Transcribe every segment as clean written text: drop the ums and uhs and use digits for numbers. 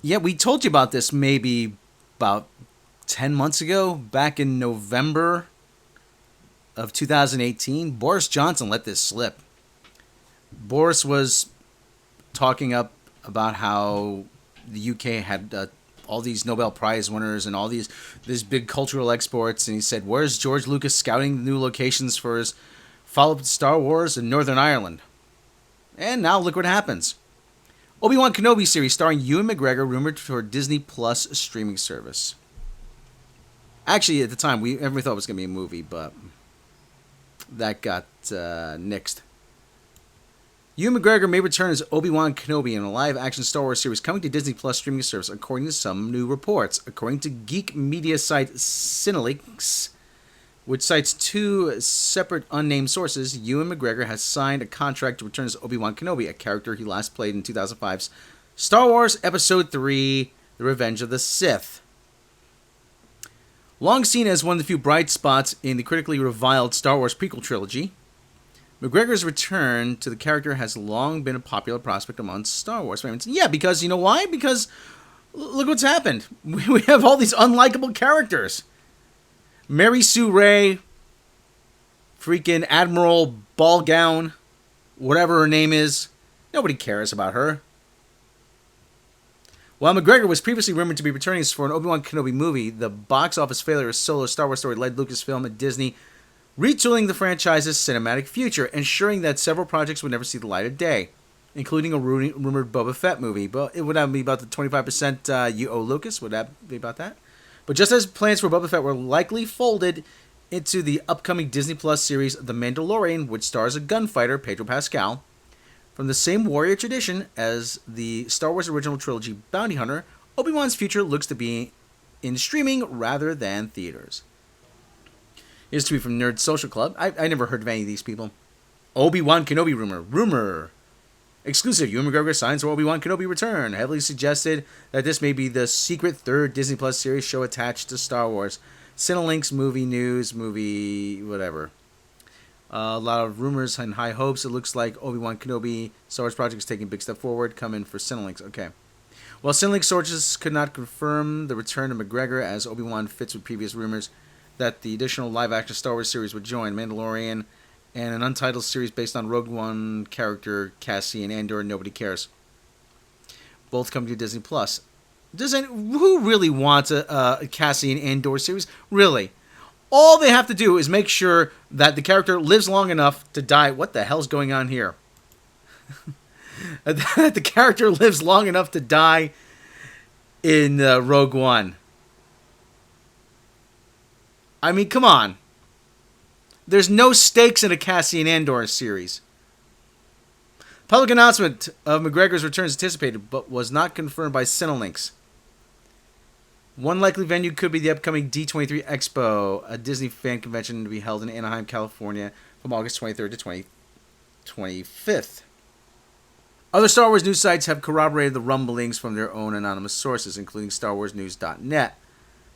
Yeah, we told you about this maybe about 10 months ago, back in November of 2018. Boris Johnson let this slip. Boris was talking up about how the UK had all these Nobel Prize winners and all these big cultural exports, and he said, "Where's George Lucas scouting the new locations for his follow-up to Star Wars in Northern Ireland?" And now look what happens. Obi Wan Kenobi series starring Ewan MacGregor rumored for Disney Plus streaming service. Actually, at the time, everyone thought it was going to be a movie, but that got nixed. Ewan MacGregor may return as Obi Wan Kenobi in a live-action Star Wars series coming to Disney Plus streaming service, according to some new reports. According to geek media site Cinelinx, which cites two separate unnamed sources, Ewan MacGregor has signed a contract to return as Obi Wan Kenobi, a character he last played in 2005's Star Wars Episode 3: The Revenge of the Sith. Long seen as one of the few bright spots in the critically reviled Star Wars prequel trilogy, McGregor's return to the character has long been a popular prospect among Star Wars fans. Yeah, because you know why? Because look what's happened. We have all these unlikable characters. Mary Sue Ray, freaking Admiral Ballgown, whatever her name is. Nobody cares about her. While McGregor was previously rumored to be returning for an Obi Wan Kenobi movie, the box office failure of Solo Star Wars story led Lucasfilm and Disney retooling the franchise's cinematic future, ensuring that several projects would never see the light of day, including a rumored Boba Fett movie. But it would that be about the 25% you owe Lucas? Would that be about that? But just as plans for Boba Fett were likely folded into the upcoming Disney Plus series The Mandalorian, which stars a gunfighter, Pedro Pascal, from the same warrior tradition as the Star Wars original trilogy Bounty Hunter, Obi-Wan's future looks to be in streaming rather than theaters. Here's a tweet from Nerd Social Club. I never heard of any of these people. Obi-Wan Kenobi rumor. Exclusive. Ewan MacGregor signs for Obi Wan Kenobi return. Heavily suggested that this may be the secret third Disney Plus series show attached to Star Wars. Cinelinx movie news, whatever. A lot of rumors and high hopes. It looks like Obi Wan Kenobi Star Wars project is taking a big step forward. Coming for Cinelinx. Okay. While Cinelinx sources could not confirm the return of MacGregor as Obi Wan fits with previous rumors that the additional live-action Star Wars series would join Mandalorian and an untitled series based on Rogue One character Cassian Andor. Nobody cares. Both coming to Disney Plus. Who really wants a Cassian Andor series? Really? All they have to do is make sure that the character lives long enough to die. What the hell's going on here? That the character lives long enough to die in Rogue One. I mean, come on. There's no stakes in a Cassian Andor series. Public announcement of McGregor's return is anticipated, but was not confirmed by Cinelinx. One likely venue could be the upcoming D23 Expo, a Disney fan convention to be held in Anaheim, California, from August 23rd to 25th. Other Star Wars news sites have corroborated the rumblings from their own anonymous sources, including StarWarsNews.net,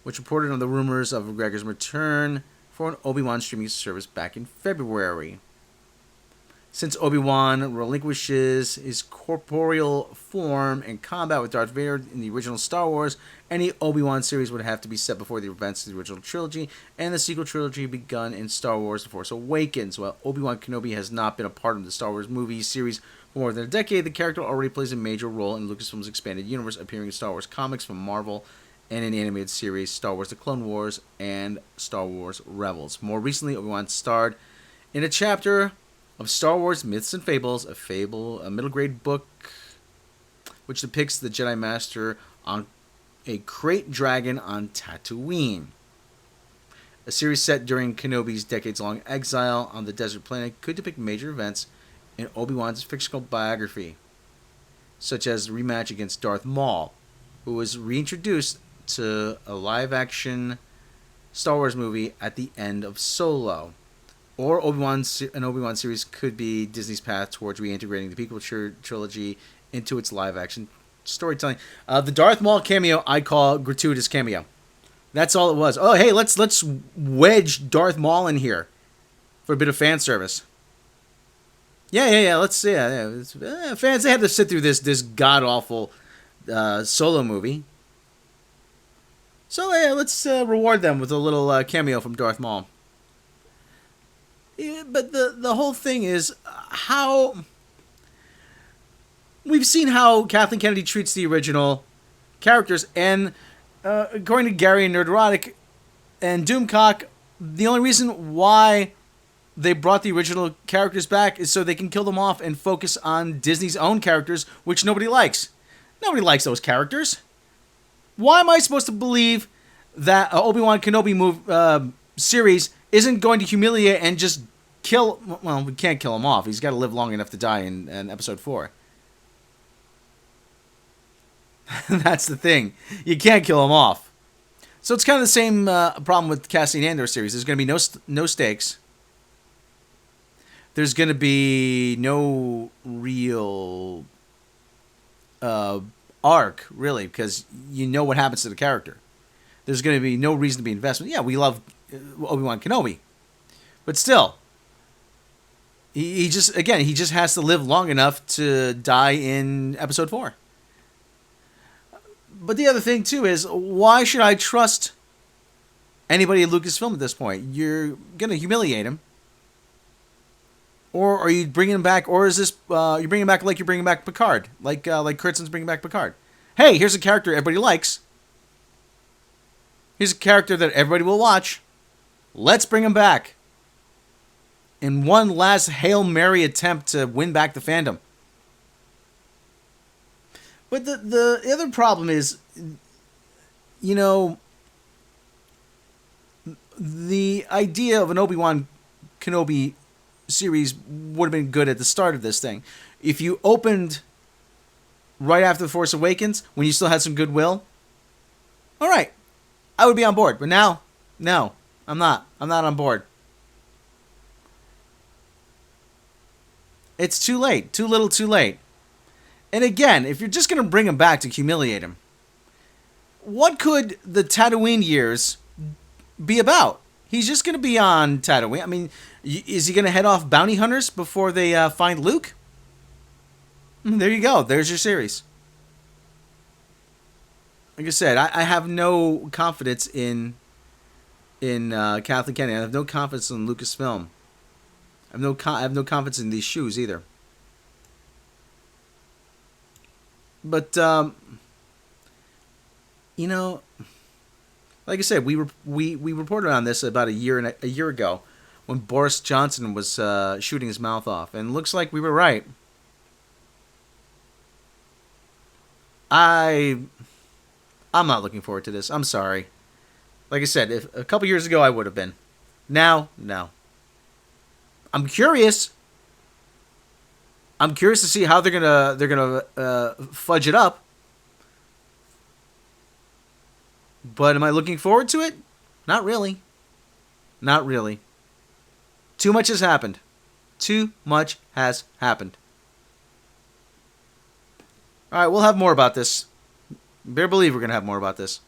which reported on the rumors of McGregor's return for an Obi-Wan streaming service back in February. Since Obi-Wan relinquishes his corporeal form in combat with Darth Vader in the original Star Wars, any Obi-Wan series would have to be set before the events of the original trilogy and the sequel trilogy begun in Star Wars The Force Awakens. While Obi-Wan Kenobi has not been a part of the Star Wars movie series for more than a decade, the character already plays a major role in Lucasfilm's expanded universe, appearing in Star Wars comics from Marvel and in animated series Star Wars The Clone Wars and Star Wars Rebels. More recently, Obi-Wan starred in a chapter of Star Wars Myths and Fables, a middle grade book which depicts the Jedi Master on a krayt dragon on Tatooine. A series set during Kenobi's decades-long exile on the desert planet could depict major events in Obi-Wan's fictional biography, such as the rematch against Darth Maul, who was reintroduced to a live-action Star Wars movie at the end of Solo. Or an Obi-Wan series could be Disney's path towards reintegrating the prequel trilogy into its live-action storytelling. The Darth Maul cameo I call gratuitous cameo. That's all it was. Oh, hey, let's wedge Darth Maul in here for a bit of fan service. Yeah. Fans, they had to sit through this god-awful solo movie. So yeah, let's reward them with a little cameo from Darth Maul. Yeah, but the whole thing is how we've seen how Kathleen Kennedy treats the original characters, and according to Gary and Nerderotic and Doomcock, the only reason why they brought the original characters back is so they can kill them off and focus on Disney's own characters, which nobody likes. Nobody likes those characters. Why am I supposed to believe that Obi Wan Kenobi series isn't going to humiliate and just kill? Well, we can't kill him off. He's got to live long enough to die in Episode 4. That's the thing. You can't kill him off. So it's kind of the same problem with the Cassian Andor series. There's going to be no stakes. There's going to be no real arc, really, because you know what happens to the character. There's going to be no reason to be investment. Yeah, we love Obi Wan Kenobi, but still, he just has to live long enough to die in Episode 4. But the other thing too is, why should I trust anybody at Lucasfilm at this point? You're going to humiliate him. Or are you bringing him back? Or is this you're bringing him back like you're bringing back Picard, like Kurtzman's bringing back Picard? Hey, here's a character everybody likes. Here's a character that everybody will watch. Let's bring him back. In one last Hail Mary attempt to win back the fandom. But the other problem is, you know, the idea of an Obi Wan Kenobi series would have been good at the start of this thing. If you opened right after The Force Awakens, when you still had some goodwill, all right, I would be on board. But now, no, I'm not. I'm not on board. It's too late. Too little, too late. And again, if you're just going to bring him back to humiliate him, what could the Tatooine years be about? He's just going to be on Tatooine. I mean, is he going to head off bounty hunters before they find Luke? There you go. There's your series. Like I said, I have no confidence in Kathleen Kennedy. I have no confidence in Lucasfilm. I have no confidence in these shoes either. But you know, like I said, we reported on this about a year ago, when Boris Johnson was shooting his mouth off, and it looks like we were right. I'm not looking forward to this. I'm sorry. Like I said, if a couple years ago I would have been. Now, no. I'm curious. I'm curious to see how they're gonna fudge it up. But am I looking forward to it? Not really. Not really. Too much has happened. Too much has happened. All right, we'll have more about this. Better believe we're gonna have more about this.